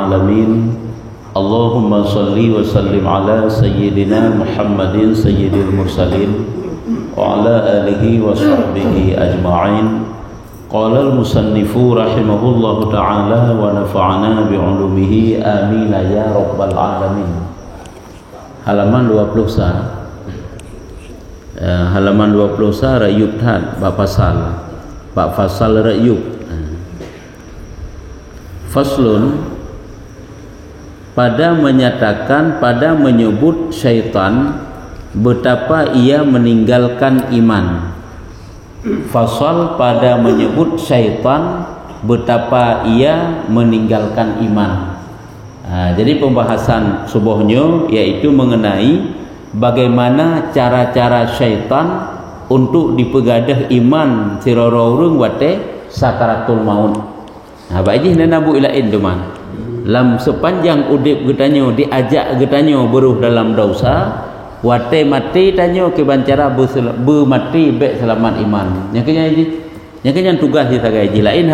العالمين اللهم صل وسلم على سيدنا محمد سيد المرسلين وعلى آله وصحبه أجمعين. قال المصنف رحمه الله تعالى ونفعنا بعلومه آمين يا رب العالمين. Halaman 20 halaman 20 rayub tad bab fasal rayub. Faslun, pada menyatakan, pada menyebut syaitan betapa ia meninggalkan iman. Fasal, pada menyebut syaitan betapa ia meninggalkan iman. Jadi pembahasan subuhnya yaitu mengenai bagaimana cara-cara syaitan untuk dipegadah iman sirara urang wate sakaratul maut. Baik je nabu ilain teman. Lam sepanjang udip getanyo diajak getanyo beruh dalam dosa, wate mati tanyo ke bancara mati bek selamat iman. Yang kenya tugas kita gaji lain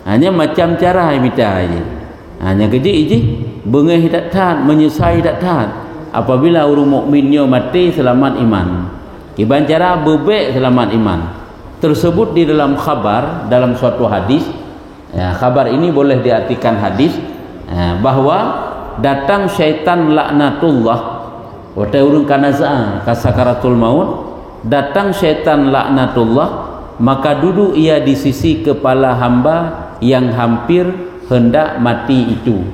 hanya macam cara minta aja. Hanya kerja iji bengeh tak taat, menyesai tak taat. Apabila orang mukminnya mati selamat iman, iban cara bebek selamat iman. Tersebut di dalam khabar, dalam suatu hadis. Khabar ini boleh diartikan hadis, bahwa datang syaitan laknatullah wate urang kanaza kasakaratul maut, datang syaitan laknatullah, maka duduk ia di sisi kepala hamba yang hampir hendak mati itu.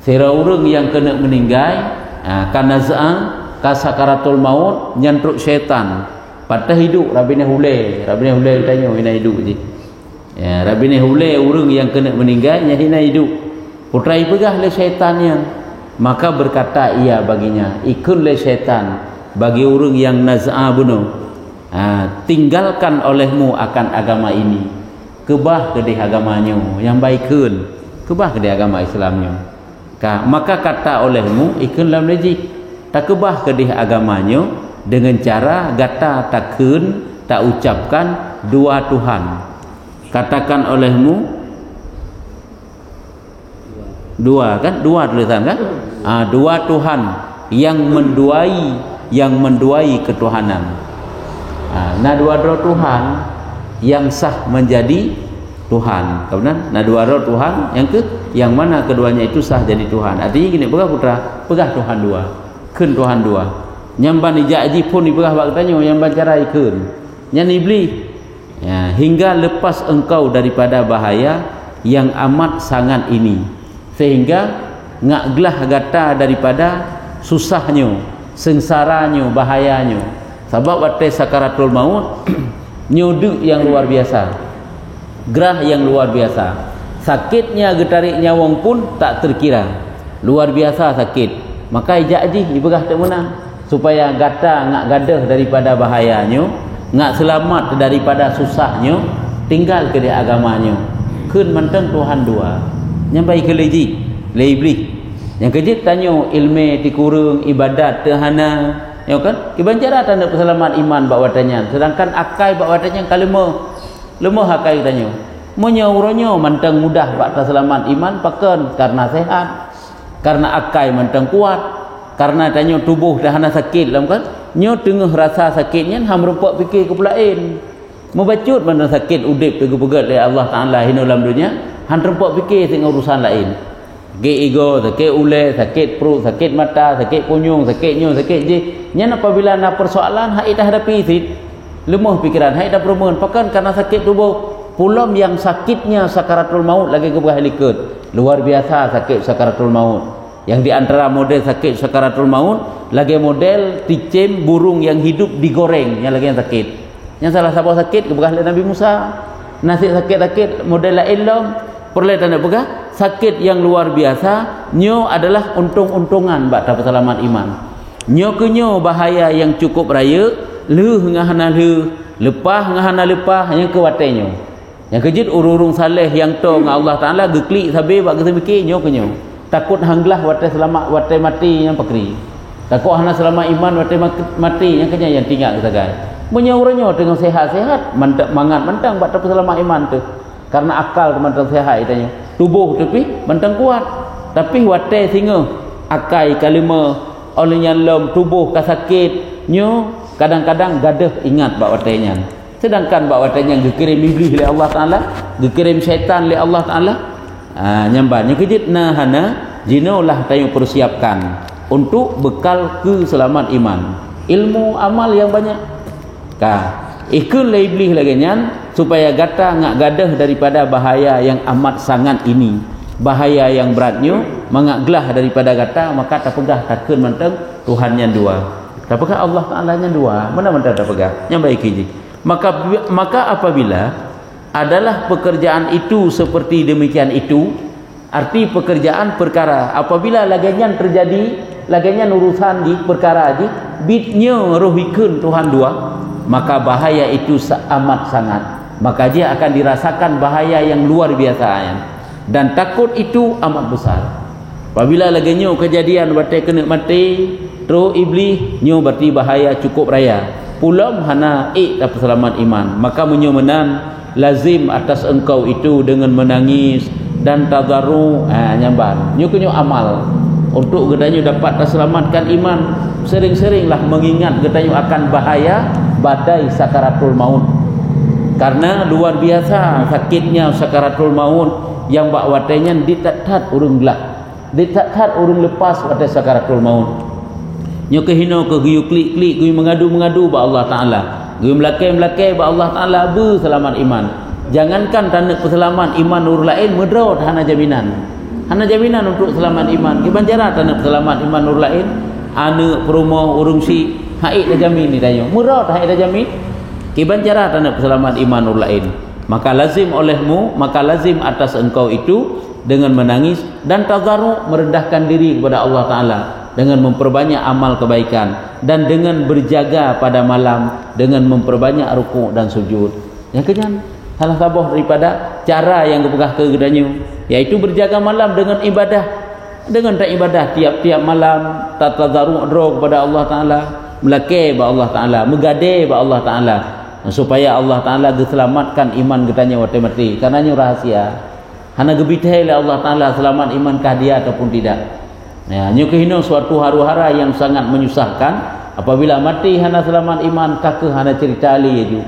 Sira urang yang kena meninggal kanaza kasakaratul maut nyantruk syaitan patah hidup rabine hule tanya ina hidup je. Rabine hule urang yang kena meninggal nyahina hidup. Putrai pegah le syaitannya, maka berkata ia baginya, ikun le syaitan bagi urang yang naz'a bunuh, tinggalkan olehmu akan agama ini, kebah ke di agamanya yang baikun, kebah ke di agama Islamnya. Maka kata olehmu ikun lam leji, tak kebah ke di agamanya dengan cara gata takun tak ucapkan dua Tuhan. Katakan olehmu dua kan, dua tulisan kan, dua Tuhan yang menduai ketuhanan. Nah dua Tuhan yang sah menjadi Tuhan. Kemudian nah dua Tuhan yang mana keduanya itu sah jadi Tuhan. Artinya gini, pegah Tuhan dua, kun Tuhan dua. Nyamban ijaji pun dipegah baktanya yang bacara ikun. Nyan iblis. Hingga lepas engkau daripada bahaya yang amat sangat ini, sehingga ngaklah gata daripada susahnya, sengsaranya, bahayanya. Sebab wate sakaratul maut nyudu yang luar biasa, gerah yang luar biasa, sakitnya getarik nyawang pun tak terkira, luar biasa sakit. Maka ijaji dibegah tak menang supaya gata ngak gadah daripada bahayanya, ngak selamat daripada susahnya, tinggal ke di agamanya. Kun manteng Tuhan dua nyampai ke leji le iblis yang kejit tanyo ilmu dikurung ibadat tehana ya kan kibancara tanda selamat iman bak watanya, sedangkan akai bak watanya lemah akai tanyo menyauronyo manteng mudah bak selamat iman paken karena sehat, karena akai manteng kuat, karena tanyo tubuh dahana sakit lam kan nyo tengah rasa sakitnya ham rumpak fikir ke pulain membacut mana sakit udip pegat oleh Allah Taala hina dalam dunia han rumpak fikir sing urusan lain, sakit ego, sakit ule, sakit perut, sakit mata, sakit punyung, sakit nyo, sakit je nyan apabila na persoalan hak dah hadapi sit lemah pikiran hak dah permen pakan karena sakit tubuh pulam yang sakitnya sakaratul maut lagi kebah likut luar biasa sakit sakaratul maut. Yang di antara model sakit sakaratul maut lagi model ticem burung yang hidup digoreng, yang lagi yang sakit. Yang salah satu sakit kebegah Nabi Musa. Nasi sakit-sakit model lain lom. Perlu tanda pegah sakit yang luar biasa. Nyo adalah untung-untungan bak dapat selamat iman. Nyo ke nyo bahaya yang cukup raya, leuh ngahana leuh, lepah ngahana lepah yang kewatenyo. Yang kejut urung-urung saleh yang to ngah Allah Taala geklik sabe bak kesemikir nyo ke nyo. Takut hanglah wate selamat wate mati yang pakri, takut hana selamat iman wate mati yang kenya yang tinggal kita guys menyaurannya dengan sehat-sehat mangat mentang bak dapat selamat iman tu karena akal teman-teman sehat itanya tubuh tapi mentang kuat tapi watai singa akai kalima olehnya lem tubuh ka sakit nyo kadang-kadang gadah ingat bak watainya, sedangkan bak watainya dikirim iblis oleh Allah Taala, dikirim syaitan oleh Allah Taala. Nyambannya kejit hana jinolah tayo persiapkan untuk bekal keselamatan iman, ilmu amal yang banyak ikut iblis lagi nyan supaya gata ngak gadah daripada bahaya yang amat sangat ini, bahaya yang beratnya mengaglah daripada gata, maka tak pegah takkan menteng Tuhan yang dua, tak pegah Allah Taala yang dua, mana-mana tak pegah yang baik ini. Maka apabila adalah pekerjaan itu seperti demikian itu, arti pekerjaan perkara apabila laganyan terjadi, laganyan urusan di perkara aja bitnya rohikun Tuhan dua, maka bahaya itu amat sangat, maka dia akan dirasakan bahaya yang luar biasa dan takut itu amat besar. Apabila lagannya kejadian batai kena mati terus iblis nyo berarti bahaya cukup raya pulam hana tak selamat iman, maka menyomenan lazim atas engkau itu dengan menangis dan tadarru nyamban nyo kunyo amal untuk gedanyo dapat terselamatkan iman. Sering-seringlah mengingat gedanyo akan bahaya badai sakaratul maut, karena luar biasa sakitnya sakaratul maut yang bak watenya ditatat urung gelap, ditatat urung lepas pada sakaratul maut. Nyo kehino ke guyu klik-klik guyu mengadu-mengadu ba Allah Taala, guyu melakai-melakai ba Allah Taala be selamat iman. Jangankan tanda peselamat iman nur lain medrot hana jaminan. Hana jaminan untuk selamat iman. Kibanjara tanda peselamat iman nur lain anu perumoh urung si haid dah jamin ni tanya. Medrot haid dah jamin. Kibanjara tanda peselamat iman nur lain. Maka lazim olehmu, maka lazim atas engkau itu dengan menangis dan tadarru merendahkan diri kepada Allah Taala dengan memperbanyak amal kebaikan dan dengan berjaga pada malam dengan memperbanyak rukuk dan sujud. Yang kenyan salah satu daripada cara yang kepegah ke gedanyo yaitu berjaga malam dengan ibadah, dengan tak ibadah tiap-tiap malam tadarru kepada Allah Taala, melake ba Allah Taala, megade ba Allah Taala supaya Allah Taala diselamatkan iman gedanyo wate mati, karena nyo rahasia hana gebitai oleh Allah Taala selamat iman kah dia ataupun tidak. Ya, nyo kehino suatu haru-hara yang sangat menyusahkan apabila mati hana selamat iman kakeh hana cerita li ju.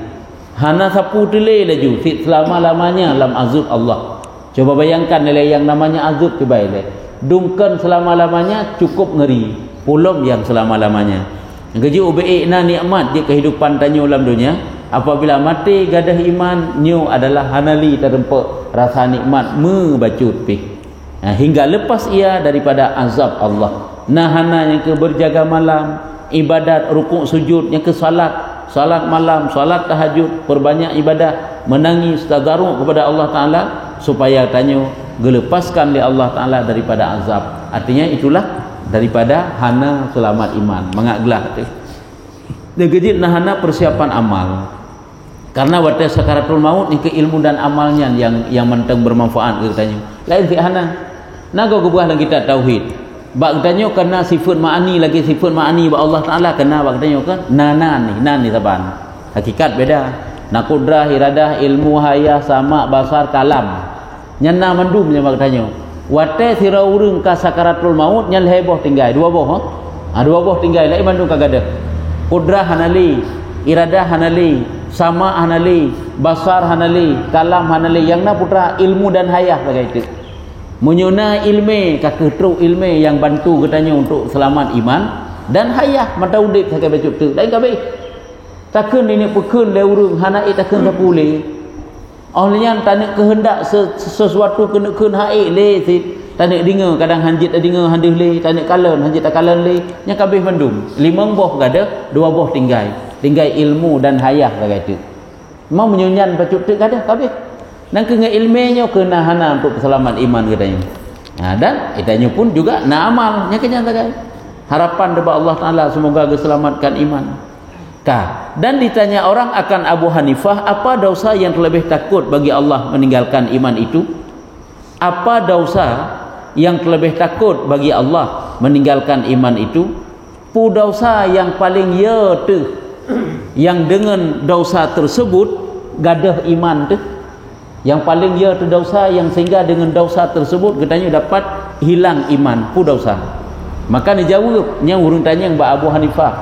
Hana sapu tele laju sit selama-lamanya dalam azab Allah. Coba bayangkan nilai yang namanya azab coba ile. Dungkan selama-lamanya cukup ngeri, pulom yang selama-lamanya. Gaji ubai na nikmat je kehidupan tanyo dalam dunia. Apabila mati gadah iman nyo adalah hanali terempak rasa nikmat membacut pi. Hingga lepas ia daripada azab Allah. Hana yang ke berjaga malam, ibadat rukuk sujud, yang ke salat malam, salat tahajud, perbanyak ibadah, menangis tadarru kepada Allah Taala supaya tanyo gelepaskan oleh Allah Taala daripada azab. Artinya itulah daripada hana selamat iman, mengaglah tu. Degejit hana persiapan amal. Karena waktu sakaratul maut ni ke ilmu dan amalnya yang mentang bermanfaat ke tanyo. Lain si hana. Nago kebuah lagi kita tauhid. Bak tanyo kena sifat ma'ani lagi sifat ma'ani ba Allah Taala kena bak tanyo kan nan ni saban. Hakikat beda. Na kudrah, iradah, ilmu, hayah, sama, basar, kalam. Nyana mandum nya bak tanyo. Wate sira urang ka sakaratul maut nyal heboh tinggal dua boh. Dua boh tinggal lai mandum kagada. Kudrah hanali, iradah hanali, sama hanali, basar hanali, kalam hanali, yang na putra ilmu dan hayah bagai itu. Menyuna ilmu kakek truk ilmu yang bantu katanya untuk selamat iman dan hayah mata udip sakai bacuk tu lain kabeh takkan ini pekun le urang hana takkan sapule olehnya tanak kehendak sesuatu kena kun haik le tanak dengar kadang hanjit dengar handih le tanak kalan hanjit tak kalan le nya kabeh mandum 5 boh gada 2 boh tinggal ilmu dan hayah bagai tu mau menyunyan bacuk tu gada kabeh. Dan kena ilmunya kena hana untuk keselamat iman katanya. Dan itanya pun juga na amal nya kenyataan. Harapan kepada Allah Taala semoga diselamatkan iman. Dan ditanya orang akan Abu Hanifah, apa dosa yang terlebih takut bagi Allah meninggalkan iman itu? Apa dosa yang terlebih takut bagi Allah meninggalkan iman itu? Pu dosa yang paling tu yang dengan dosa tersebut gadah iman tu. Yang paling tu dosa yang sehingga dengan dosa tersebut katanya dapat hilang iman pu dosa. Maka dijawab nya urang tanya Mbak Abu Hanifah.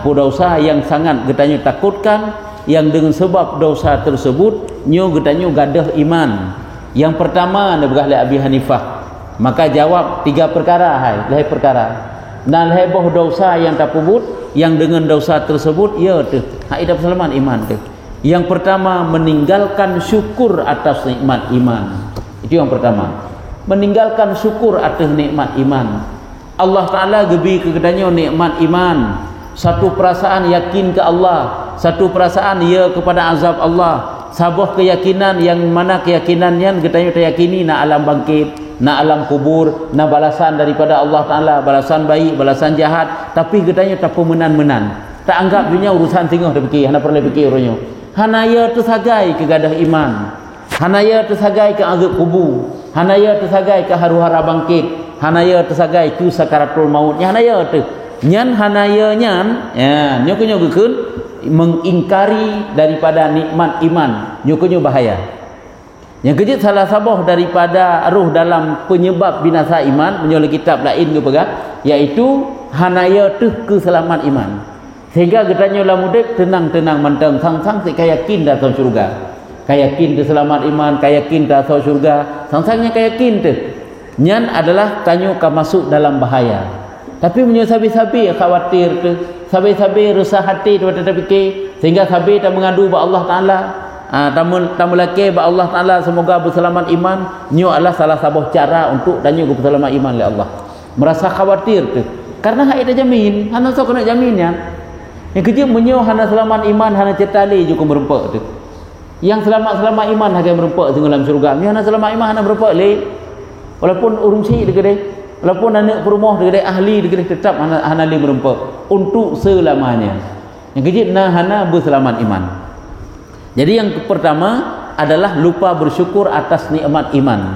Pu dosa yang sangat getanya takutkan, yang dengan sebab dosa tersebut nyo getanya gadah iman. Yang pertama nebgah le Abi Hanifah. Maka jawab 3 perkara hai perkara. Nah boh dosa yang tak pubut, yang dengan dosa tersebut ya tu hak ida selamat iman tu. Yang pertama meninggalkan syukur atas nikmat iman. Itu yang pertama. Meninggalkan syukur atas nikmat iman. Allah Ta'ala gebi kekedanya nikmat iman. Satu perasaan yakin ke Allah, satu perasaan ya kepada azab Allah, sebuah keyakinan yang mana keyakinannya ketanya teryakini nak alam bangkit, nak alam kubur, nak balasan daripada Allah Ta'ala, balasan baik, balasan jahat, tapi ketanya tak pemenan-menan, tak anggap dunia urusan tinggal dah fikir, hana perlu fikir orangnya. Hanaya tersagai ke gadah iman, hanaya tersagai ke agak kubur, hanaya tersagai ke haru-hara bangkit, hanaya tersagai ku sakaratul maut. Hanaya tu nyan hanaya nyan ya nyokunyo gekeun mengingkari daripada nikmat iman, nyokunyo bahaya. Yang kejut salah sabah daripada ruh dalam penyebab binasa iman menyolah kitab lain ke pegang, iaitu hanaya tu keselamat iman. Sehingga getanya lah mudik tenang-tenang mantang sang-sang si kayakin dah masuk syurga, kayakin tu selamat iman, kayakin dah masuk syurga, sang-sangnya kayakin tu nyan adalah tanyo ka masuk dalam bahaya. Tapi menyo sabi-sabi khawatir tu, sabi-sabi resah hati tu tak fikir, sehingga sabi tak mengadu ba Allah Taala, tamu laki ba Allah Taala semoga berselamat iman, nyo adalah salah satu cara untuk tanyo berselamat iman oleh Allah. Merasa khawatir tu karena hak ada jamin, hana sok kena jaminnya. Yang kerja menyo hana selamat iman, hana cetali juga merempak tu. Yang selamat-selamat iman hanya merempak dalam syurga. Ni hana selamat iman hana merempak le. Walaupun urungsi dekat walaupun anak perumah dekat ahli dekat tetap hana le merempak untuk selamanya. Yang kerja nah hana berselamat iman. Jadi yang pertama adalah lupa bersyukur atas nikmat iman.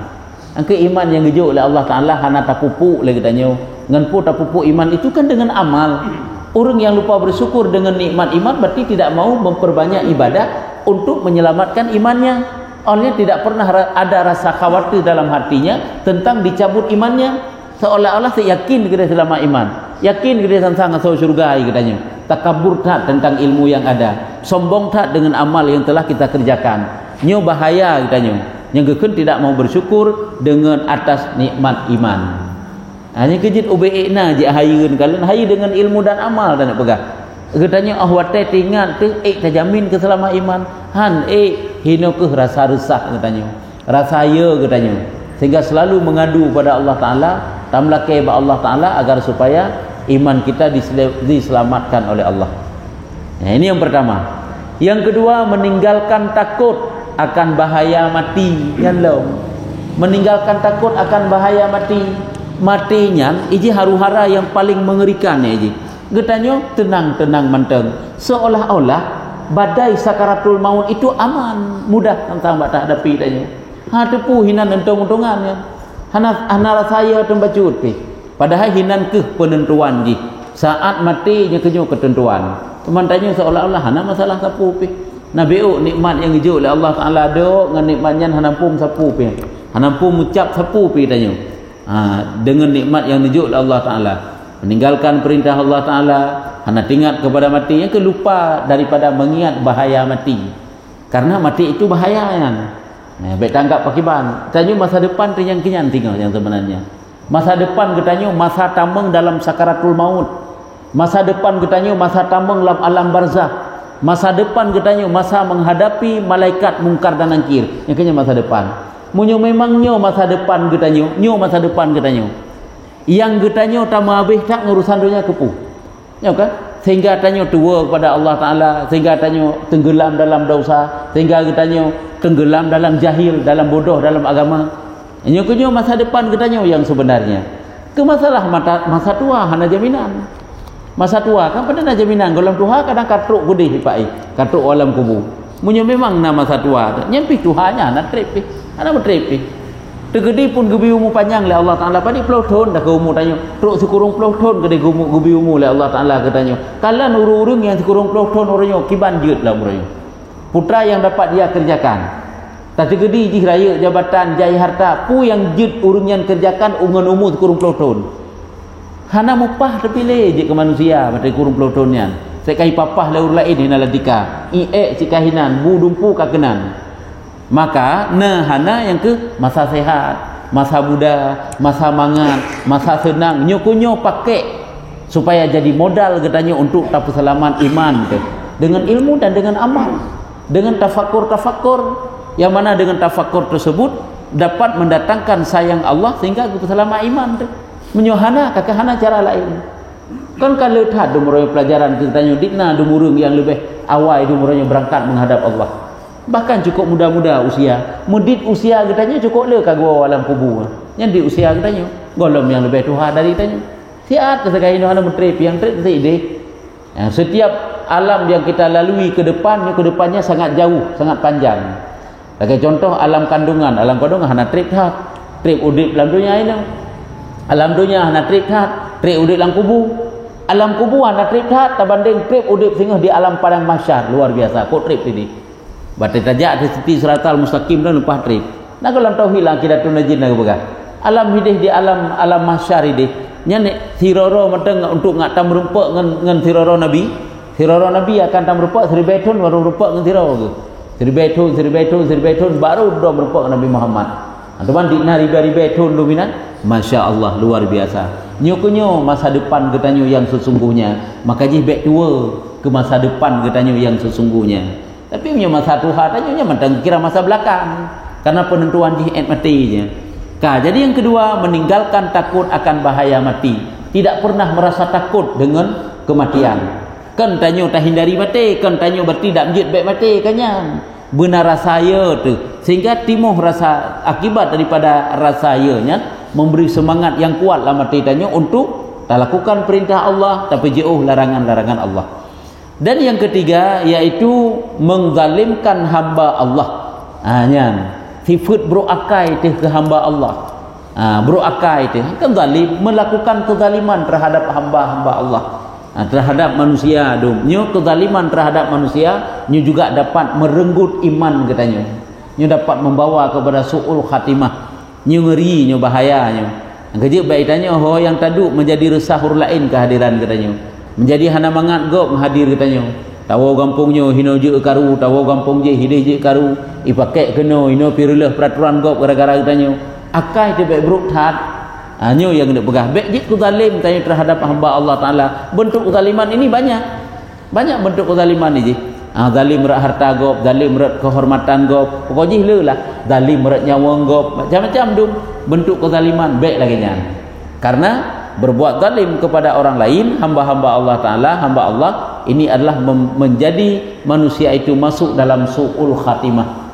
Angka iman yang gejuk oleh Allah Taala hana tapupu lagi tanya. Ngan pu tapupu iman itu kan dengan amal. Orang yang lupa bersyukur dengan nikmat iman berarti tidak mau memperbanyak ibadah untuk menyelamatkan imannya. Olehnya tidak pernah ada rasa khawatir dalam hatinya tentang dicabut imannya. Seolah-olah yakin kita selamat iman, yakin kita sang-sang masuk syurga katanya. Takabur tak tentang ilmu yang ada, sombong tak dengan amal yang telah kita kerjakan. Nyo bahaya katanya. Yang gekun tidak mau bersyukur dengan atas nikmat iman. Hanya kejit ubeikna je hayun kalian hayu dengan ilmu dan amal dan nak pegang. Katanya ahwate tingat tu terjamin keselamat iman. Han hino ke rasa resah katanya. Rasa ya katanya. Sehingga selalu mengadu pada Allah Taala, tamlake ba Allah Taala agar supaya iman kita diselamatkan oleh Allah. Nah, ini yang pertama. Yang kedua meninggalkan takut akan bahaya mati. Yang meninggalkan takut akan bahaya mati. Matinya iji haru-hara yang paling mengerikan ya iji. Getanya tenang-tenang manteng. Seolah-olah badai sakaratul maut itu aman, mudah tentang bak tak hadapi tanya. Ha tepu hinan entong-entongannya. Hana rasaya tembacut pi. Padahal hinan ke penentuan ji. Saat mati nya kenyo ketentuan. Teman tanya seolah-olah hana masalah sapu pi. Nabiu nikmat yang dijuk oleh Allah Taala do ngan nikmatnya hana pum sapu pi. Hana pum ucap sapu pi tanya. Dengan nikmat yang dijuk oleh Allah Taala, meninggalkan perintah Allah Taala, hana ingat kepada mati, yang kelupa daripada mengingat bahaya mati. Karena mati itu bahaya kan. Baik tanggap pakiban. Tanya masa depan yang kinyan tinggal yang sebenarnya. Masa depan katanya masa tameng dalam sakaratul maut. Masa depan katanya masa tameng dalam alam barzah. Masa depan katanya masa menghadapi malaikat mungkar dan nakir. Yang kinyan masa depan. Munyo memangnya masa depan getanya, nyo masa depan getanya. Yang getanya tak habis tak ngurusan dunia kepu. Ya kan? Sehingga tanya tua kepada Allah Taala, sehingga tanya tenggelam dalam dosa, sehingga getanya tenggelam dalam jahil, dalam bodoh dalam agama. Nyo masa depan getanya yang sebenarnya. Ke masalah masa tua hana jaminan. Masa tua kan pada jaminan golong Tuhan kadang katruk gudih pai, katruk alam kubur. Munyo memang nama masa tua, nyempi Tuhannya nak trip. Ana bertrepi. Tegedi pun gubi umur panjang le Allah Taala. Padi puluh tahun dah ke umur tanya. Truk sekurung puluh tahun gede gubi umur le Allah Taala katanya. Kalian urung-urung yang sekurung puluh tahun orangnya kiban jeut lah orangnya. Putra yang dapat dia kerjakan. tak tegedi jih raya jabatan jaya harta pu yang jid urang yang kerjakan ungan umur kurung peloton hana mupah terpilih je ke manusia pada kurung pelotonnya sekai papah laur lain hina ladika si kahinan bu dumpu kakenan maka hana yang ke masa sehat masa muda masa mangat masa senang nyokunyo pakai supaya jadi modal katanya untuk tapu selamat iman ke dengan ilmu dan dengan amal dengan tafakur yang mana dengan tafakur tersebut dapat mendatangkan sayang Allah sehingga kita selamat iman tu menyohana kakahana cara lain kan kalau lihat dumuranya pelajaran kita tanya dikna dumurung yang lebih awal dumuranya berangkat menghadap Allah bahkan cukup muda-muda usia mudit usia katanya cukup le kagua alam kubur yang di usia katanya golom yang lebih tua dari katanya siat kesekai ini alam trip yang trip ide setiap alam yang kita lalui ke depannya sangat jauh sangat panjang. Sebagai contoh alam kandungan hana trip udip dalam dunia ini alam dunia hana trip udip dalam kubur alam kubur hana trip terbanding trip udip sehingga di alam padang mahsyar luar biasa kok trip ini berarti tajak ada seti suratal mustaqim dan lepas trip nak kalau tahu hilang kita tu najin nak bergah alam hidih di alam mahsyar hidih nyane siroro medeng untuk ngak tam rumpuk ngan siroro nabi akan tam rumpuk seribetun baru rumpuk ngan siroro Seribetun baru dah merupakan Nabi Muhammad. Teman dikna riba-riba dominan. Masya Allah luar biasa. Nyokonyo masa depan ketanyo yang sesungguhnya. Maka jih back tua ke masa depan ketanyo yang sesungguhnya. Tapi punya masa Tuhan tanyonya mentang kira masa belakang. Karena penentuan jih matinya. Jadi yang kedua meninggalkan takut akan bahaya mati. Tidak pernah merasa takut dengan kematian. Kan tanyo tak hindari mati, kan tanyo bertindak menjid baik mati kannya. Benar rasanya tu. Sehingga timuh rasa akibat daripada rasanya memberi semangat yang kuat lah mati tanyo untuk tak lakukan perintah Allah tapi jauh larangan-larangan Allah. Dan yang ketiga yaitu mengzalimkan hamba Allah. Sifat beruakai ke hamba Allah. Beruakai kan zalim melakukan kezaliman terhadap hamba-hamba Allah. Terhadap manusia nyo kezaliman terhadap manusia nyo juga dapat merenggut iman katanya nyo dapat membawa kepada su'ul khatimah nyo ngeri nyo bahaya nyo kerja baik tanya yang taduk menjadi resahur lain kehadiran katanya menjadi hana mangat gop menghadir katanya tawo gampung nyo hino je karu tawo gampung je hidih je karu ipakai kena hino pirulah peraturan gop gara-gara katanya akai te baik buruk tat nyo yang nak pegah baik je zalim tanya terhadap hamba Allah Taala. Bentuk kezaliman ini banyak bentuk kezaliman ni je. Zalim merat harta gop, zalim merat kehormatan gop, pokoknya lelah zalim merat nyawa gop, macam-macam tu bentuk kezaliman baik lagi nya. Karena berbuat zalim kepada orang lain, hamba-hamba Allah Taala, hamba Allah ini adalah menjadi manusia itu masuk dalam su'ul khatimah.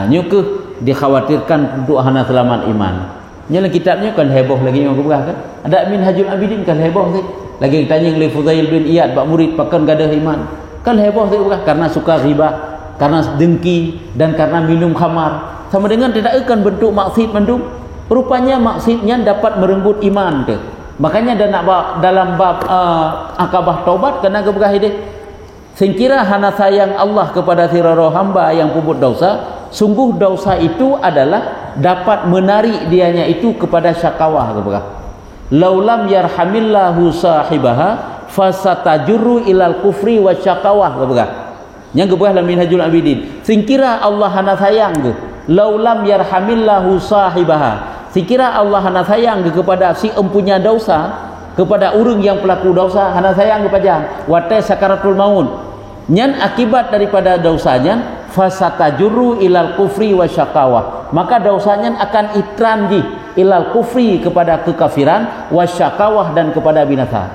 Nyo ke dikhawatirkan untuk hana selamat iman. Dalam kitabnya kan heboh lagi yang aku kan. Ada Minhajul Abidin kan heboh sih. Lagi tanya oleh Fudail bin Iyad pak murid pakan gadah iman. Kan heboh sih karena suka riba, karena dengki dan karena minum khamar. Sama dengan tidak akan bentuk maksiat mendung. Rupanya maksiatnya dapat merenggut iman ke. Makanya dalam bab akabah taubat kena gebegah ini. Singkira hana sayang Allah kepada siraro hamba yang puput dosa. Sungguh dosa itu adalah dapat menarik dianya itu kepada syakawah kepada. Laulam yarhamillahu sahibaha fasatajurru ilal kufri wa syakawah kepada. Yang kepada dalam Minhajul Abidin. Singkira Allah hana sayang ke. Laulam yarhamillahu sahibaha. Singkira Allah hana sayang ke kepada si empunya dosa, kepada orang yang pelaku dosa hana sayang kepada watai sakaratul maut. Nyan akibat daripada dosanya fasatajurru ilal kufri wa syakawah, maka dosanya akan itran ilal kufri kepada kekafiran wa syakawah dan kepada binasa.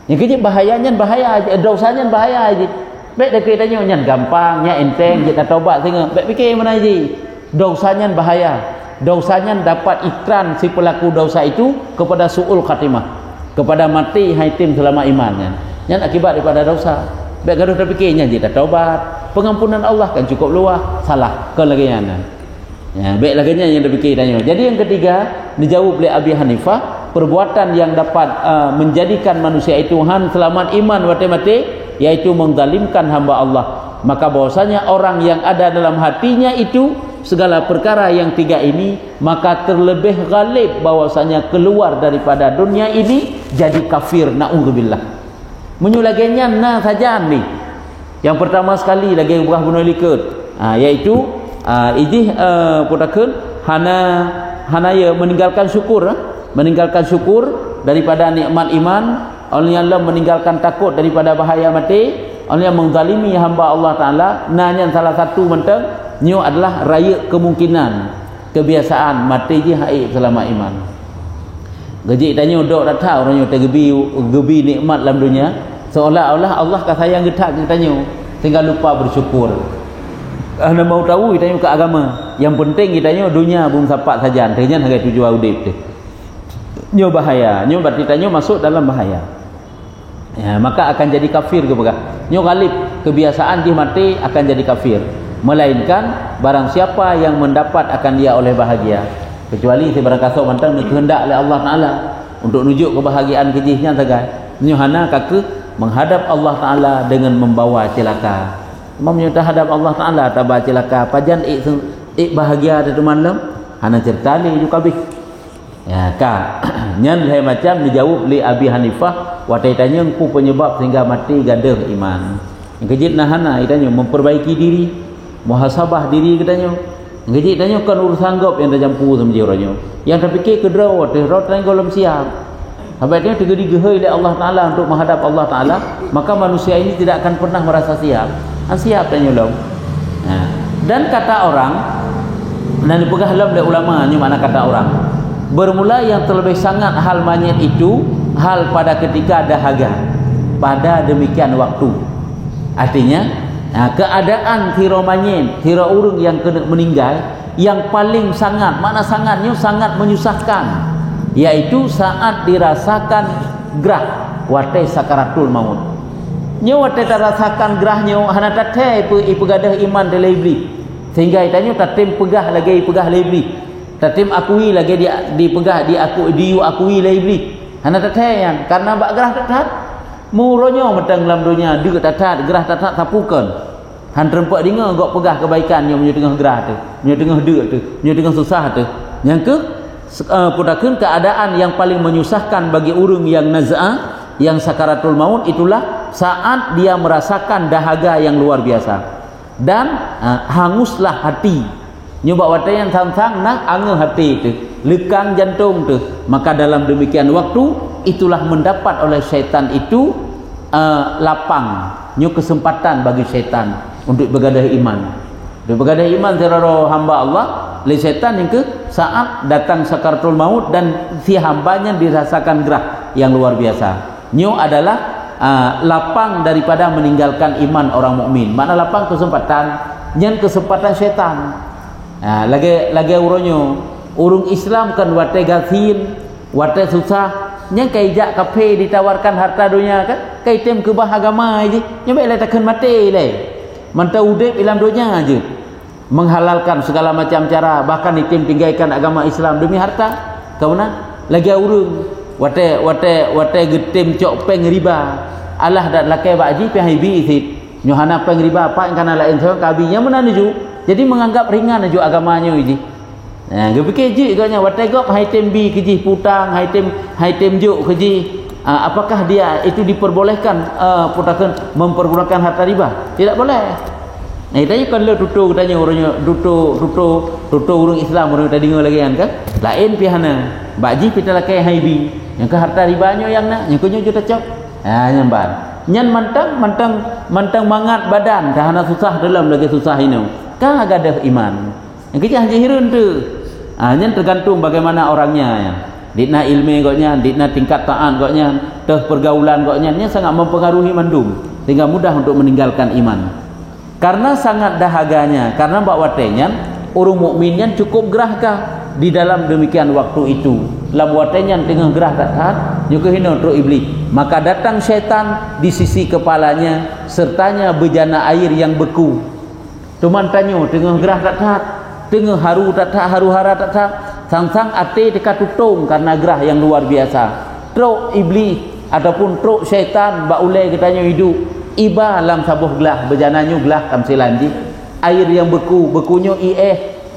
Yang kecil bahayanya bahaya aja, dosanya bahaya aja. Baik dah kitanya nyan gampang, nya enteng kita taubat sehingga baik fikir mana aja. Dosanya bahaya. Dosanya dapat itran si pelaku dosa itu kepada su'ul khatimah, kepada mati haitim selama imannya. Nyan akibat daripada dosa. Baik gaduh terfikirnya kita taubat, pengampunan Allah kan cukup luas, salah ke lagi nya. Ya, baik lagi nya yang terfikir tanya. Jadi yang ketiga dijawab oleh Abi Hanifah, perbuatan yang dapat menjadikan manusia itu selamat iman mati-mati yaitu mengzalimkan hamba Allah. Maka bahwasanya orang yang ada dalam hatinya itu segala perkara yang tiga ini, maka terlebih ghalib bahwasanya keluar daripada dunia ini jadi kafir, naudzubillah. Menyulagenya na saja ni. Yang pertama sekali lagi berah bunuh likut, iaitu putakeun hanaya meninggalkan syukur, daripada nikmat iman. Orang yang meninggalkan takut daripada bahaya mati, orang yang menzalimi hamba Allah Ta'ala. Nanya salah satu mentang nyo adalah raya kemungkinan kebiasaan mati je haib selama iman. Gaji tanya dok tak tahu orang yang tergebi nikmat dalam dunia, seolah-olah Allah ka sayang getak kita tanya, tinggal lupa bersyukur. Anda mau tahu kita tanya ke agama, yang penting kita tanya dunia bung sapak saja, ternyata harga tujuan udip tu. Nyo bahaya, nyo berarti tanya masuk dalam bahaya. Ya, maka akan jadi kafir ke bukan? Nyo galib kebiasaan dia mati akan jadi kafir. Melainkan barang siapa yang mendapat akan dia oleh bahagia. Kecuali si barang kasut mantang dikehendak oleh Allah Ta'ala untuk nujuk kebahagiaan kejihnya sagai. Nyo hana kake menghadap Allah Ta'ala dengan membawa celaka. Memang hadap Allah Ta'ala tabah celaka. Pajan bahagia ada teman lam. Hana cerita ni juga habis. Ya ka nyan hai macam dijawab li Abi Hanifah watai tanya ku penyebab sehingga mati gadah iman. Yang kejit nahana itanya memperbaiki diri, muhasabah diri katanya. Yang kejit tanya kan urusan gop yang dah jampu sama dia orangnya. Yang terfikir ke draw golem siap. Sampai dia tergedi-gehoi oleh Allah Taala untuk menghadap Allah Taala, maka manusia ini tidak akan pernah merasa siap. Siap tanya ulama. Dan kata orang dan dipegah oleh ulama ni mana kata orang. Bermula yang terlebih sangat hal manyet itu hal pada ketika dahaga, pada demikian waktu. Artinya keadaan tira manyet, tira urang yang kena meninggal yang paling sangat, mana sangatnya sangat menyusahkan, yaitu saat dirasakan gerah watai sakaratul maut. Nyo watai rasakan gerahnya hana tathe ipegadah iman delebli, sehingga itanya tatim pegah lagi pegah lebli. Tatim akui lagi dipegah diakui lebli. Hana tathayan karena bak gerah tatat muronyo metang dalam dunia dia tatat gerah tatat tapukan. Han terempak dinga gok pegah kebaikan yang menyo tengah gerah tu, menyo tengah deuk tu, menyo tengah susah tu. Yang ke pudakeun keadaan yang paling menyusahkan bagi urang yang naz'ah, yang sakaratul maut itulah saat dia merasakan dahaga yang luar biasa dan hanguslah hati. Nyoba watayan sang-sang nak angah hati itu, lekang jantung tu. Maka dalam demikian waktu itulah mendapat oleh syaitan itu lapang, nyo kesempatan bagi syaitan untuk bergadah iman. Dia bergadah iman terhadap hamba Allah, le syaitan yang ke saat datang sakaratul maut dan si hambanya dirasakan gerah yang luar biasa. Nyo adalah lapang daripada meninggalkan iman orang mukmin. Mana lapang kesempatan, nyan kesempatan syaitan. Lagi urung Islam kan watai gasin, watai susah, yang kaijak kafe ditawarkan harta dunia kan, kaitem kebah agama aja, nyoba lah takkan mati lah, mantau udip dalam dunia aja, menghalalkan segala macam cara, bahkan item tinggalkan agama Islam demi harta, kau mana? Lagi urung watai getem cok peng riba, Allah dak lakai baji pihaibi isit, nyohana peng riba apa yang kana lain seorang kabinya mana nuju? Jadi menganggap ringan aja agamanya ini. Dia fikir je katanya watai gop haitem bi keji putang, haitem juk keji. Apakah dia itu diperbolehkan putakan mempergunakan harta riba? Tidak boleh. Tanya kan le tutu katanya orangnya tutu orang Islam orang tadi dengar lagi kan? Lain pihana. Baji kita lakai haibi. Yang ke harta ribanya yang nak, yang kunyo juta cok. Nyamban. Nyan mantang mangat badan dah hana susah dalam lagi susah ini. Kan agadah iman. Yang kita hanya hirun tu. Nyan tergantung bagaimana orangnya ya. Dikna ilmu goknya, dikna tingkat taat goknya, teh pergaulan goknya, nya sangat mempengaruhi mandum sehingga mudah untuk meninggalkan iman. Karena sangat dahaganya, karena bak watenya urung mukminnya cukup gerahkah di dalam demikian waktu itu. Lam watenya tengah gerah tak taat, juga hina untuk iblis. Maka datang syaitan di sisi kepalanya sertanya bejana air yang beku. Tuman tanya tengah gerah tak taat, tengah haru tak taat, haru hara tak taat, sang-sang ate dekat tutung karena gerah yang luar biasa. Truk iblis ataupun truk syaitan bak ulai katanya hidup iba dalam sabuh gelah bejananya gelah kamsilanji air yang bekunyo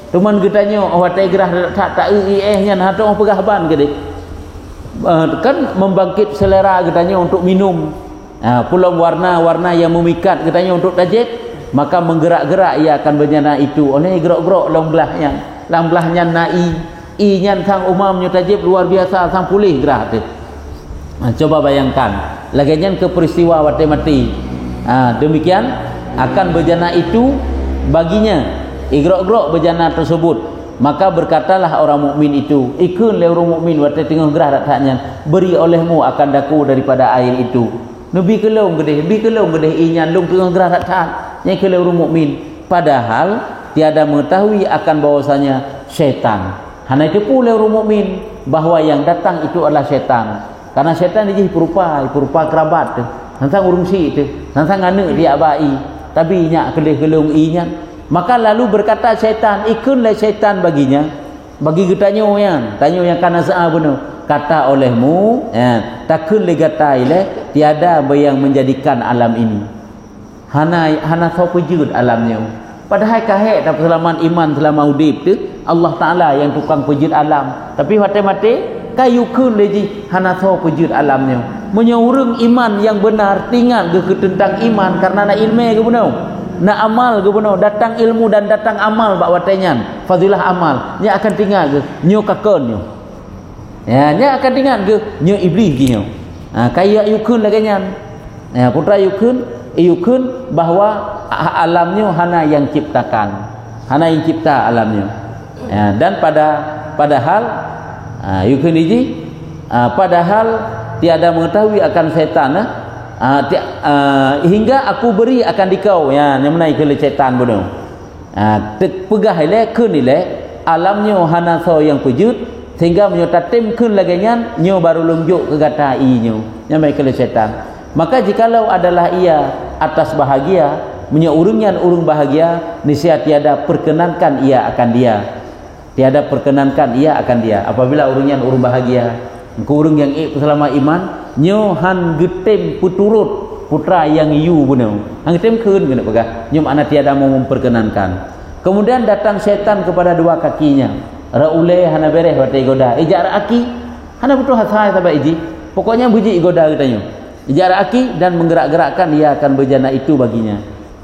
Tuman getanya awak tegrah tak nya nah tu pegah ban gede. Kan membangkit selera getanya untuk minum. Pulau warna-warna yang memikat getanya untuk tajik, maka menggerak-gerak ia akan berjana itu. Oleh gerak-gerak lamblahnya nai, i-nya sang umamnya tajib luar biasa, sang pulih gerah tu. Coba bayangkan, lagian ke peristiwa wate mati. Demikian akan berjana itu baginya. Igrok-grok berjana tersebut, maka berkatalah orang mukmin itu, ikun le orang mukmin wate tengah gerah datanya, beri olehmu akan daku daripada air itu. Nabi kelong gede inyan lung tengah gerah datang, nyai ke le orang mukmin. Padahal tiada mengetahui akan bahwasanya syaitan. Hanya itu pula orang mukmin bahawa yang datang itu adalah syaitan. Karena syaitan dia berupa kerabat tu. Tentang urung si tu, tentang anak dia abai, tapi nyak kelih-kelung inyan. Maka lalu berkata syaitan, ikunlah syaitan baginya, bagi getanya tanya yang kana saa benar, kata olehmu, takun legatai le, tiada yang menjadikan alam ini. Hana kau pejud alamnya. Padahal kahek tak selamat iman selama udip tu, Allah Taala yang tukang pejud alam. Tapi mati kayu kun leji hana kau pejud alamnya. Menyorong iman yang benar tinggal ke tentang iman karena nak ilmu ke benar. Nak amal ke benar, datang ilmu dan datang amal bak watenyan, fadilah amal nya akan tinggal ke nyo kakon nyo, nya akan tinggal ke nyo iblis ginyo. Kaya yukun laganyan, putra yukun bahawa alamnya hana yang ciptakan, hana yang cipta alamnya. Dan padahal yukun ini padahal tiada mengetahui akan setan hingga aku beri akan dikau yang menai ke syaitan bodoh. Pegah ile kun ile alamnya hana so yang pejut sehingga menyotatim kun laginya nyo baru lunjuk ke gata inyo nyamai ke syaitan. Maka jikalau adalah ia atas bahagia menyeurungnya urung bahagia, niscaya tiada perkenankan ia akan dia, tiada perkenankan ia akan dia apabila urungnya urung bahagia. Kurung yang selama iman nyo han getem puturut putra yang yu benar han getem keun kena pegah nyo makna tiada mau memperkenankan. Kemudian datang syaitan kepada dua kakinya, raule hana bereh watai goda ijara aki hana betul hasai sahabat iji, pokoknya buji goda katanya ijara aki, dan menggerak-gerakkan ia akan berjana itu baginya,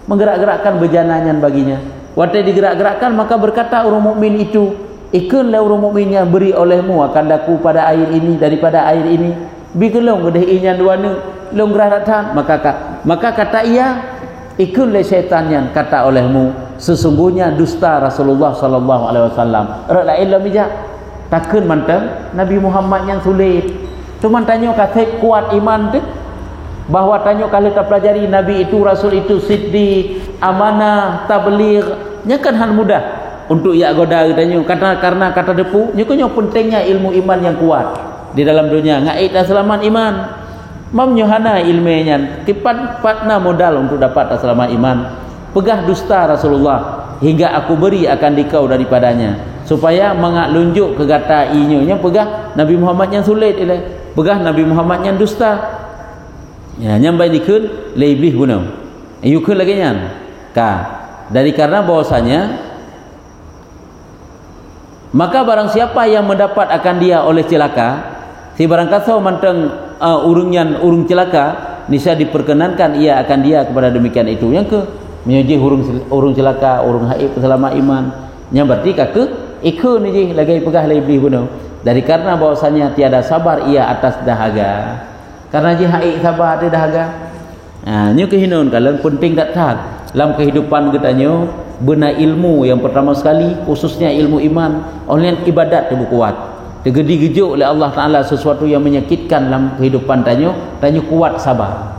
menggerak-gerakkan berjananya baginya. Watai digerak-gerakkan maka berkata orang mukmin itu, ikunlah orang mukminnya beri olehmu akan daku pada air ini daripada air ini. Bigelong gede inyan duana long gerah datang, maka kata ia, ikunlah syaitannya kata olehmu, sesungguhnya dusta Rasulullah sallallahu alaihi wasallam. Ra ilmu bijak takun manteng Nabi Muhammad yang sulit. Cuma tanya kata kuat iman tu, bahawa tanya kalau kita pelajari Nabi itu, Rasul itu siddiq, amanah, tabligh, nya kan hal mudah untuk ia goda tanya karena kata depu nyo pentingnya ilmu iman yang kuat di dalam dunia ngait dan selamat iman. Mam nyohana ilmunya patna modal untuk dapat selamat iman. Pegah dusta Rasulullah hingga aku beri akan dikau daripadanya, supaya mengaklunjuk ke gata inyo nya pegah Nabi Muhammad yang sulit ile, pegah Nabi Muhammad yang dusta. Ya nyambai dikeun le iblis gunau. Yukun lagi nyan. Dari karena bahwasanya maka barang siapa yang mendapat akan dia oleh celaka, si barang kasau manteng urung celaka, niscaya diperkenankan ia akan dia kepada demikian itu. Yang ke menyoji urung celaka, urung haib selama iman. Yang berarti kake ikun ni lagi pegah le iblis gunau. Dari karena bahwasanya tiada sabar ia atas dahaga. Karena je haib sabar ada dahaga. Nyo kehinon kalian penting datang dalam kehidupan katanya benar ilmu yang pertama sekali, khususnya ilmu iman. Oleh ibadat tu kuat, tergedi gejuk oleh Allah Taala sesuatu yang menyakitkan dalam kehidupan tanyo kuat sabar.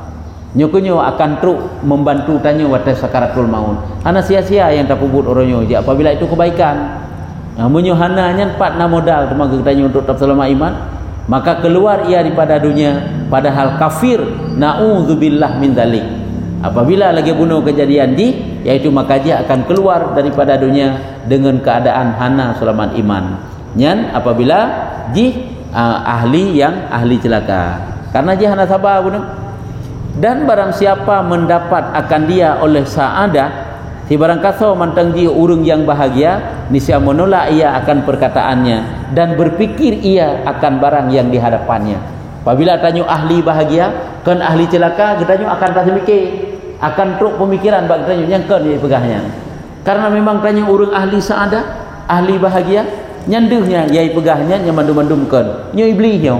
Nyo akan teruk membantu tanyo waktu sakaratul maut. Hana sia-sia yang tak pubut orangnya je apabila itu kebaikan. Munyo hana nyan patna modal tenaga tanyo untuk tetap selama iman, maka keluar ia daripada dunia padahal kafir, naudzubillah min dzalik. Apabila lagi bunuh kejadian yaitu maka dia akan keluar daripada dunia dengan keadaan hana selamat iman. Nyan apabila ahli celaka karena dia hana sabar bunuh. Dan barang siapa mendapat akan dia oleh saadah, si barang kasau mantang dia urung yang bahagia, niscaya menolak ia akan perkataannya dan berfikir ia akan barang yang di hadapannya. Apabila tanya ahli bahagia, kan ahli celaka, kita tanya akan rasa mikir, akan truk pemikiran bagi tanya yang kan dia pegahnya. Karena memang tanya orang ahli saadah, ahli bahagia, nyandehnya yai pegahnya nya mandum-mandumkan. Nya iblisnya.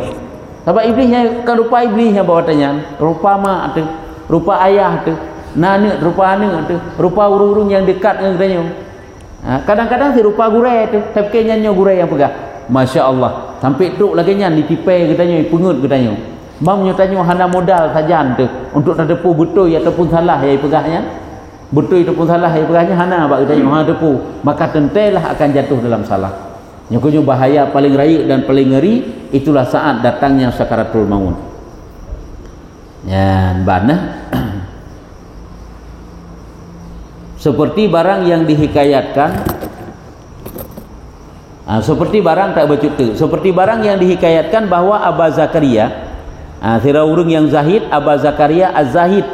Sebab iblisnya kan rupa iblisnya bawa tanya, rupa mak tu, rupa ayah tu, nane rupa ane tu, rupa urung-urung yang dekat dengan tanya. Kadang-kadang si rupa gurai tu, tapi nyanyo gurai yang pegah. Masya-Allah. Sampai tu lagi nyan ditipai katanya, pengut katanya. Mam tanya hana modal saja tu untuk terdepu betul ataupun salah yai pegahnya. Betul ataupun salah yai pegahnya hana bak katanya hana depu, maka tentailah akan jatuh dalam salah. Nyokonyo bahaya paling raya dan paling ngeri itulah saat datangnya sakaratul maut. Ya, bana seperti barang yang dihikayatkan, seperti barang tak bercuti, seperti barang yang dihikayatkan bahwa Aba Zakaria, sira urang yang zahid, Aba Zakaria az-zahid,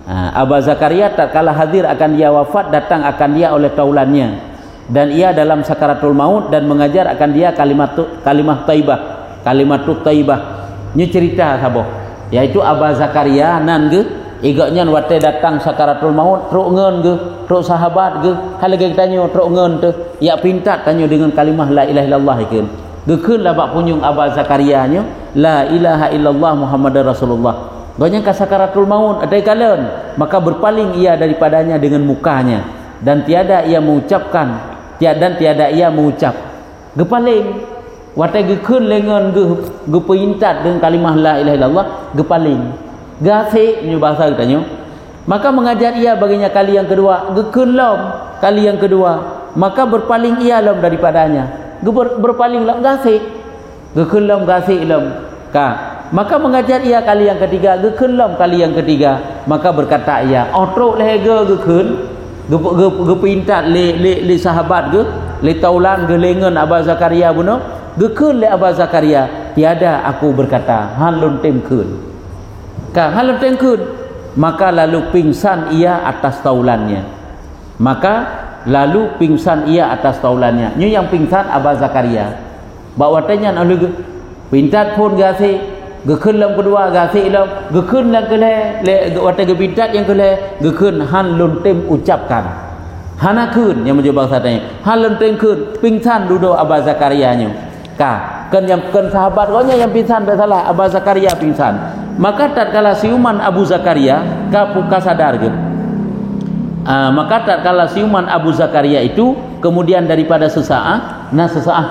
Aba Zakaria tak kala hadir akan dia wafat, datang akan dia oleh taulannya, dan ia dalam sakaratul maut dan mengajar akan dia kalimah taibah, kalimatut taibah. Ini cerita saboh, yaitu Aba Zakaria nan ge igaknya wate datang sakaratul maut truk ngen ge, truk sahabat ge, halage tanya truk ngen tu, ya pintat tanya dengan kalimah la ilaha illallah ikan. Gekeun lah bak punyung Aba Zakaria nya la ilaha illallah Muhammadar Rasulullah. Banyak ka sakaratul maut ada kalen, maka berpaling ia daripadanya dengan mukanya dan tiada ia mengucapkan, tiada ia mengucap. Gepaling wate gekeun lengan ge pintat dengan kalimah la ilaha illallah, gepaling. Gasik ni bahasa katanya. Maka mengajar ia baginya kali yang kedua, gekeun lom kali yang kedua, maka berpaling ia lom daripadanya. Berpaling lom gasik. Gekeun lom gasik lom. Maka mengajar ia kali yang ketiga, gekeun lom kali yang ketiga, maka berkata ia, "Otrok lehega gekeun, gepintat le sahabat ge, le taulan ge lengan Aba Zakaria buno, gekeun le Aba Zakaria, tiada aku berkata, halun temkeun." Halun tengkun, maka lalu pingsan ia atas taulannya. Maka lalu pingsan ia atas taulannya. Ini yang pingsan Aba Zakaria. Bawatanya lalu pintat pun gasi, gekeun lam kedua gasi lam, gekeun lam kele, le wate gepintat yang kele, gekeun halun tem ucapkan. Hanakeun yang menjadi bahasa tanya. Halun tengkun, pingsan duduk Aba Zakaria nya. Kan yang sahabat rohnya yang pingsan tak salah, Aba Zakaria pingsan. Maka tatkala siuman Abu Zakaria kapuka sadar ke, maka tatkala siuman Abu Zakaria itu kemudian daripada sesaat,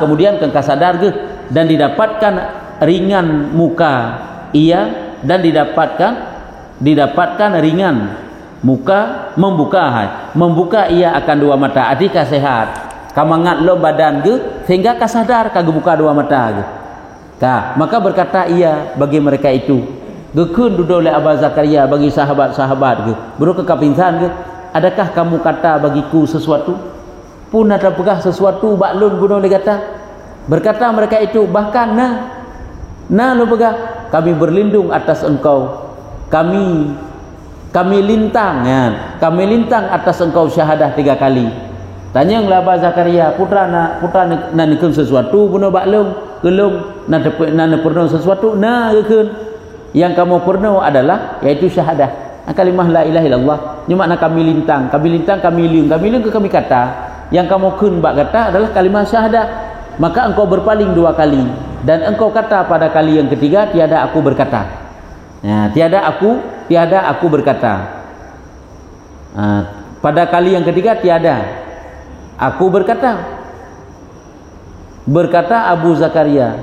kemudian ke kasadar ke, dan didapatkan ringan muka ia, dan didapatkan ringan muka, membuka ia akan dua mata, adika sehat kamangat lo badan ke sehingga kasadar kagak buka dua mata ke. Maka berkata ia bagi mereka itu, gekeun duduk oleh Aba Zakaria bagi sahabat-sahabat ke, bro ke kapinsan ke, adakah kamu kata bagiku sesuatu? Pun ada pegah sesuatu baklun bunuh oleh kata. Berkata mereka itu, bahkan nah lu pegah, kami berlindung atas engkau, kami lintang ya, kami lintang atas engkau syahadah 3 kali. Tanya nglah Aba Zakaria, putra nak nikun sesuatu bunuh baklun, gelung nak pernah sesuatu, gekeun. Yang kamu pernah adalah yaitu syahadah, kalimah la ilaha illallah. Ni makna kami lintang kami liung ke kami kata, yang kamu kun bak kata adalah kalimah syahadah. Maka engkau berpaling 2 kali dan engkau kata pada kali yang ketiga, tiada aku berkata. Tiada aku berkata. Pada kali yang ketiga tiada aku berkata. Berkata Abu Zakaria,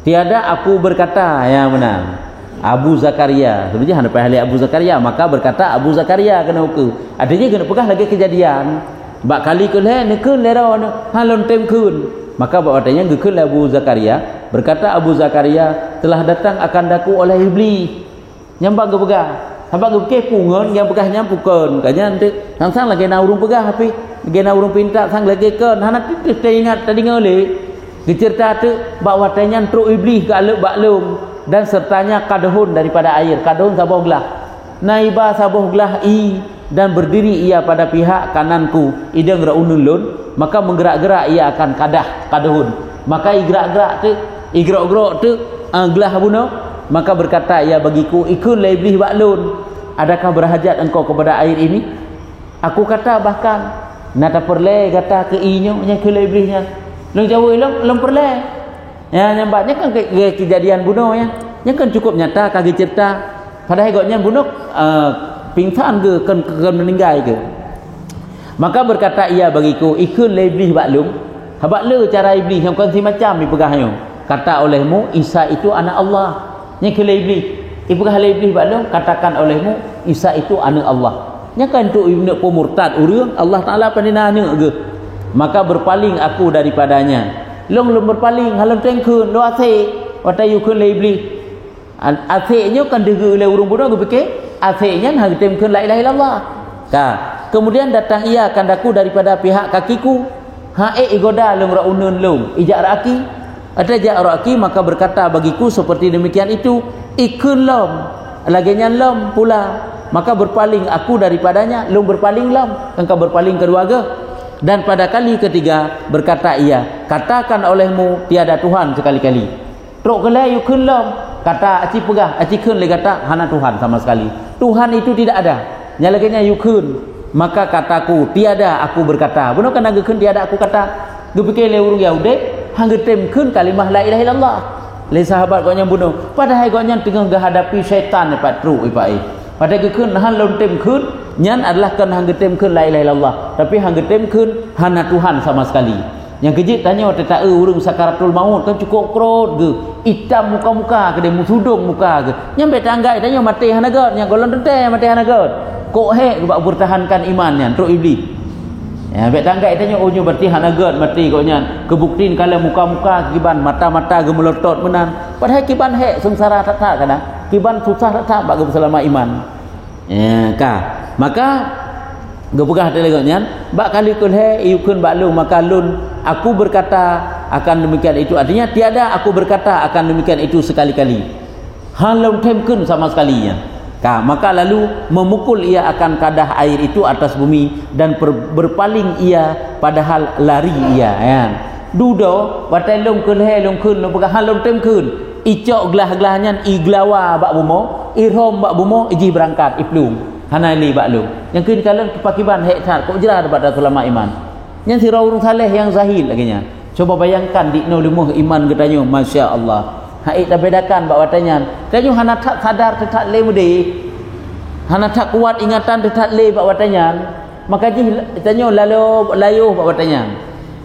tiada aku berkata, ya benar. Abu Zakaria, sebenarnya hendak ahli Abu Zakaria, maka berkata Abu Zakaria kena uku. Artinya kena pegah lagi kejadian. Bak kali ke le nekeun lera halon temkeun. Maka bak artinya gekeun Abu Zakaria, berkata Abu Zakaria, telah datang akan daku oleh iblis. Nyambak ke pegah. Sampai ke kepungan yang pegah nyampukeun. Kanya ente sang lagi na urung pegah tapi gena urung pinta sang lagi keun. Hana ingat tadi ngale. Dicerita tu bak watanya truk iblis ke aluk baklum. Dan sertanya kadhun daripada air. Kadhun saboh gelah. Naiba saboh gelah dan berdiri ia pada pihak kananku idang raunun lun, maka menggerak-gerak ia akan kadahun, maka gerak-gerak tu gerak-gerak tu gelah buno, maka berkata ia bagiku, ikun la iblis baklun, adakah berhajat engkau kepada air ini? Aku kata bahkan nata perle kata ke inyo nya ke iblisnya long jauh long perle ya nyambatnya kan kejadian bunuh ya kan cukup nyata kaki cerita padahal gotnya bunuh pingsan ke kan meninggal ke. Maka berkata ia bagiku, ikun la iblis baklum, habak le cara iblis yang kan si macam dipegahnya, kata olehmu Isa itu anak Allah, nya ke la iblis ipegah la iblis baklum, katakan olehmu Isa itu anak Allah, nya kan tu ibnu pemurtad urang Allah Taala pandinanya ke. Maka berpaling aku daripadanya, long berpaling halon tengkeun lo ase watai yukun la iblis ase-nya kan dege le urang bodoh ke fikir ase-nya hang temkeun la ilaha illallah ka. Kemudian datang ia kandaku daripada pihak kakiku, igoda long raunun long ijak raki ada jak raki, maka berkata bagiku seperti demikian itu, ikun lom laginya lom pula, maka berpaling aku daripadanya, long berpaling lom, engkau berpaling kedua ke. Dan pada kali ketiga berkata ia, katakan olehmu tiada Tuhan sekali-kali. Trok kelai yukun lom, kata aci pegah aci kun le kata hana Tuhan sama sekali, Tuhan itu tidak ada, nyalakannya yukun. Maka kataku tiada, aku berkata benar kan agakun tiada aku kata gepikir le urung Yahudi hanggetemkeun kalimah la ilaha illallah le sahabat kau yang bunuh, padahal kau yang tengah menghadapi syaitan dapat truk ipai pada keun han lontem keun nyan adalah kan hanggetem keun la ilaha illallah, tapi hanggetem keun hana Tuhan sama sekali. Yang kejit tanya tak urung sakaratul maut kan cukup krot ke hitam muka-muka ke dia musudung muka ke nyampe tangga tanya mati hana god yang golon tente mati hana god kok he buat bertahankan imannya teruk iblis ya bet tangga tanya oh nyo berarti hana god mati kok nyan kebuktiin kalau muka-muka kiban mata-mata gemelotot menan padahal kiban he sengsara tak kadang kiban susah tak bak selama iman ya ka. Maka gepegah telegotnya bak kali kul he yukun balu, maka lun aku berkata akan demikian itu, artinya tiada aku berkata akan demikian itu sekali-kali halum temkun sama sekalinya ka. Maka lalu memukul ia akan kadah air itu atas bumi dan berpaling ia padahal lari ia ya dudo batai lum kun he lum kun pegah halum temkun icok gelah-gelahnya iglawa bak bumo irom bak bumo iji berangkat iplung hanali baklum yang kun kalian kepakiban hektar kok jelas daripada ulama iman yang si urung saleh yang zahil laginya. Coba bayangkan di no lumuh iman katanya masya-Allah haik tak bedakan bak watanya katanya hana tak sadar tak le mudi hana tak kuat ingatan tak le bak watanya, maka ji tanya layu bak watanya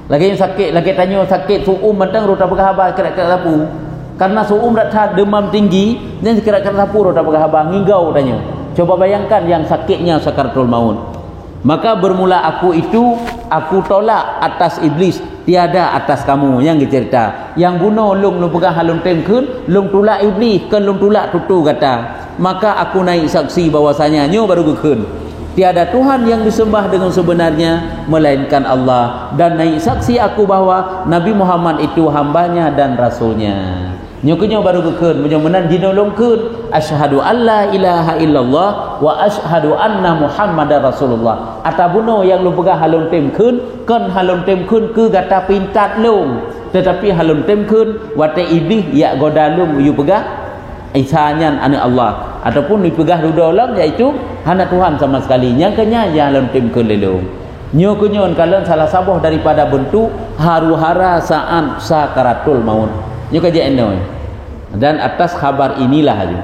lagi yang sakit lagi tanya sakit suum mentang rota berkhabar kerak-kerak sapu karena suum dak demam tinggi dan kerak-kerak sapu rota berkhabar ngigau tanya. Coba bayangkan yang sakitnya sakaratul maut. Maka bermula aku itu aku tolak atas iblis, tiada atas kamu yang dicerita yang bunuh lung pegang halung tengkeun lung tulak iblis kan lung tulak tutu kata. Maka aku naik saksi bahwasanya nyo baru gekeun tiada Tuhan yang disembah dengan sebenarnya melainkan Allah, dan naik saksi aku bahwa Nabi Muhammad itu hambanya dan rasulnya. Nyokunyo baru gekeun menyemenan jinolongkeun asyhadu alla ilaha illallah wa asyhadu anna muhammadar rasulullah. Atabuno yang lu pegah halung temkeun kan halung temkeun ke gata pintat lung, tetapi halung temkeun wate iblis ya godalung yu pegah isanyan anak Allah ataupun dipegah dudolong iaitu hana Tuhan sama sekali. Yang kenya yang halung temkeun lelung. Nyokunyo kalian salah sabuh daripada bentuk haru-hara saat sakaratul maut. Nyo kaji endo dan atas khabar inilah aja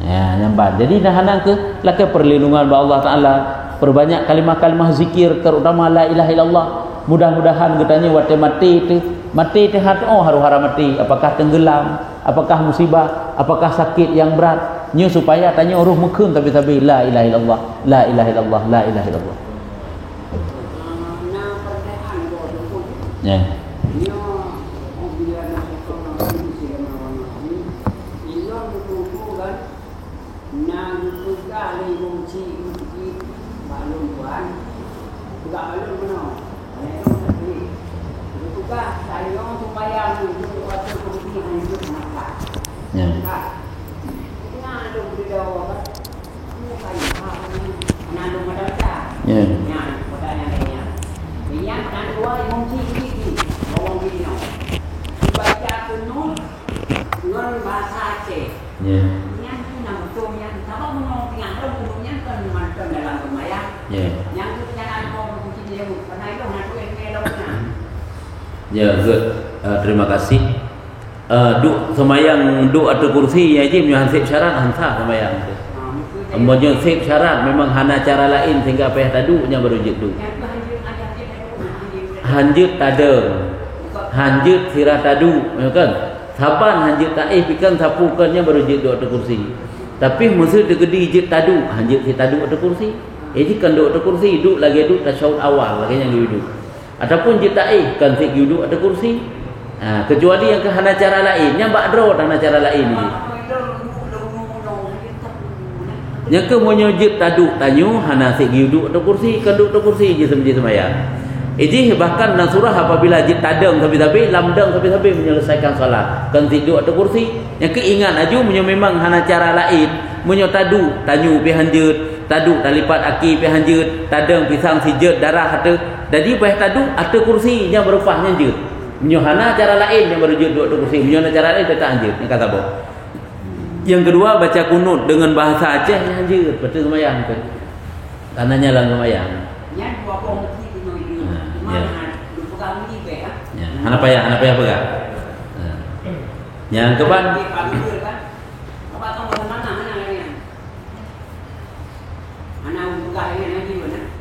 ya nyambat. Jadi dah hanang ke laka perlindungan ba Allah Taala, perbanyak kalimah-kalimah zikir terutama la ilaha illallah. Mudah-mudahan getanya wate mati tu hat haru-hara mati, apakah tenggelam, apakah musibah, apakah sakit yang berat, nyo supaya tanya ruh mekun tapi la ilaha illallah la ilaha illallah la ilaha illallah ya. Ya. Yang tu nak betul yang sama menong tengah tu punya kan macam dalam sembahyang. Ya. Yang tu jangan mau mungkin dia karena itu nak tu yang melok nah. Ya, good. Terima kasih. Duk sembahyang duk atau kursi ya je punya hansip syarat hansa sembahyang tu. Ambonya sip syarat memang hana cara lain sehingga payah taduknya berujud tu. Hanjut tadeng. Hanjut sirah tadu, ya kan? Saban hanjut taif ikan sapukannya berujud duk atau kursi. Tapi mesti tegedi jit tadu, hanjut si tadu atau kursi. Jika duk atau kursi duk lagi duk tasyahud awal lagi yang duduk. Ataupun jit taif kan sik duduk atau kursi. Kecuali yang ke hana cara lain, yang bakdro hana cara lain ni. Yang ke menyujud taduk tanyu hana sik duduk atau kursi, kan duduk atau kursi je sembahyang. Bahkan dalam surah apabila jid tadeng tapi lamdeng tapi menyelesaikan solat kan tidur atau kursi yang keingat aju memang hana cara lain menyo tadu tanyu pi hanjeut tadu talipat aki pi hanjeut tadeng pisang sijeut darah ada jadi payah tadu atau kursi yang berupah hanjeut menyo hana cara lain yang berujud duduk atau kursi menyo cara lain tetap hanjeut yang kata boh. Yang kedua baca kunut dengan bahasa Aceh yang hanjeut betul sembahyang tu tanahnya lang sembahyang yang dua puluh ya. Hana payah pegang. Yang keban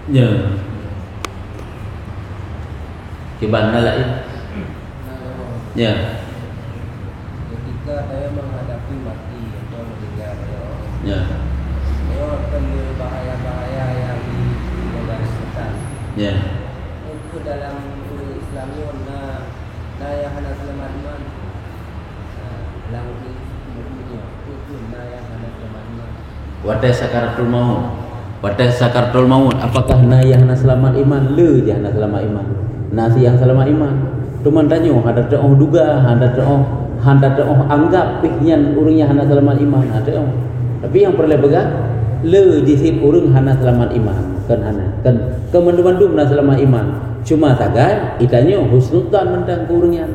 ya. Keban lain. Ya. Ketika saya menghadapi mati atau meninggal ya. Saya akan bahaya-bahaya yang di negara sekitar. Ya. Itu dalam Islamnya na yang hana selamat iman. Lalu itu na yang hana selamat iman. Wadah sakaratul maut. Wadah sakaratul maut. Apakah na yang hana selamat iman? Le je hana selamat iman. Nasi yang selamat iman. Tuman tanya ada doa duga, ada doa anggap pihnya urangnya hana selamat iman. Ada tapi yang perlu pegang le jisim urang hana selamat iman. Kan hana kan kemandum-mandum na selamat iman. Cuma tagai itanya husnudzan mentang ke urangnya.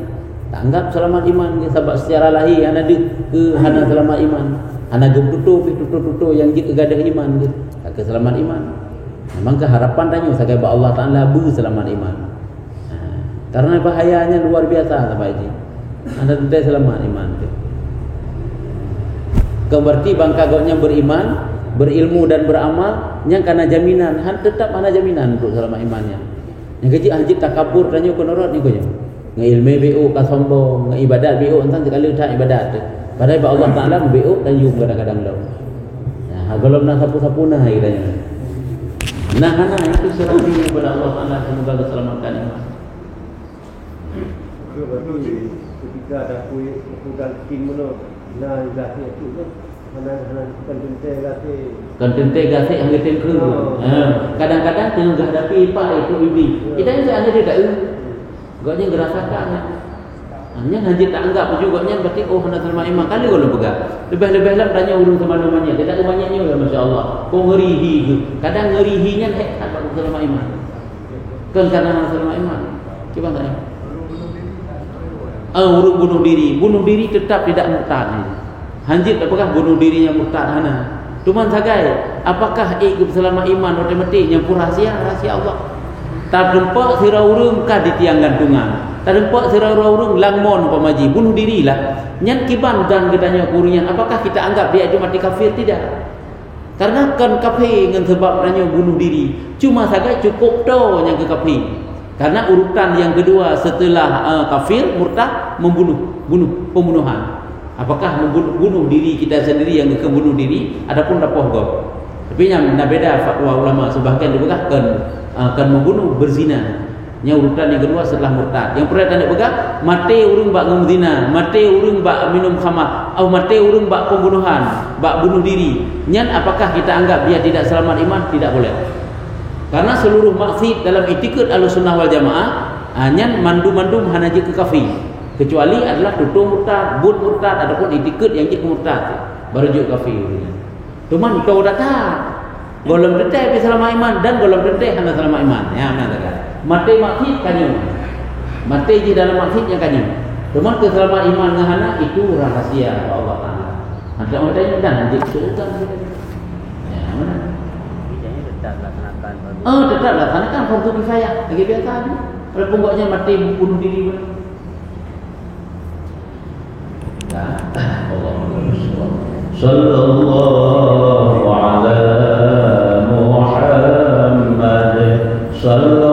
Tak anggap selamat iman ke sebab secara lahir hana ke hana selamat iman. Hana tutup yang jik gadah iman ke. Tak ke selamat iman. Memang keharapan tanya sagai ba Allah Taala bu selamat iman. Karena bahayanya luar biasa sampai ini. Anda tidak selamat iman ke. Berarti bangka gaunya beriman, berilmu dan beramal yang karena jaminan, tetap ada jaminan untuk selamat imannya. Yang kecil hajit takabur tanya ke norot ni konya. Ngilmu BO ka sombong, ngibadat BO entang sekali tak ibadat. Padahal Allah Taala BO tanya kadang-kadang lau. Nah, kalau nak sapu-sapu nah kiranya. Nah, itu serahkan kepada Allah Taala semoga diselamatkan iman. Berarti ketika ada kuda tim mana na gasi itu hana kan gasi hang tem ke. Kadang-kadang tengah hadapi pak itu bibi. Kita ni ada dia tak gaknya ngerasakannya. Hanya haji tak anggap juga nya berarti hana selamat iman kali kalau pegang. Lebih-lebih lah tanya urang sama namanya. Dia tak banyaknya ya masya-Allah. Kau ngerihi ke. Kadang ngerihinya tak apa selamat iman. Kan karena hana selamat iman. Coba tanya. Urut bunuh diri tetap tidak murtad. Hanjit apakah bunuh dirinya murtad hana. Tuman sagai apakah ikut selamat iman otomatik nyampur rahsia Allah. Tak dempak sira urang ka di tiang gantungan. Tak dempak sira urang langmon pamaji bunuh dirilah. Nyan kiban dan gedanya kurian apakah kita anggap dia itu mati kafir tidak? Karena kan kafir dengan sebab tanya bunuh diri. Cuma sagai cukup tau yang ke kafir. Karena urutan yang kedua setelah kafir, murtad, pembunuhan. Apakah membunuh diri kita sendiri yang kebunuh diri adapun dapoh gop. Tapi yang beda fatwa ulama sebahagian dibegahkan akan membunuh berzina. Yang urutan yang kedua setelah murtad. Yang pertama tanda begah mati urang bak ngomzina, mati urang bak minum khamar, atau mati urang bak pembunuhan, bak bunuh diri. Nyan apakah kita anggap dia tidak selamat iman? Tidak boleh. Karena seluruh maksiat dalam itikad Ahlussunnah wal Jamaah hanya mandum-mandum hanaji ke kafir. Kecuali adalah tutur murtad, bud murtad ataupun itikad yang jik murtad baru juk kafir. Cuman kau datang golong detai pi selamat iman dan golong detai hana selamat iman. Ya mengatakan mati maksiat kanyu. Mati di dalam maksiat yang kanyu. Cuman keselamat iman ngahana itu rahasia Allah Taala. Ada orang tanya dan nanti sultan. Ya, mana? Bidangnya tetap laksanakan fardu. Tetap laksanakan fardu kifayah. Lagi biasa ni. Kalau pungguknya mati bunuh diri pun. Nah, Allah sallallahu ala Muhammad sallallahu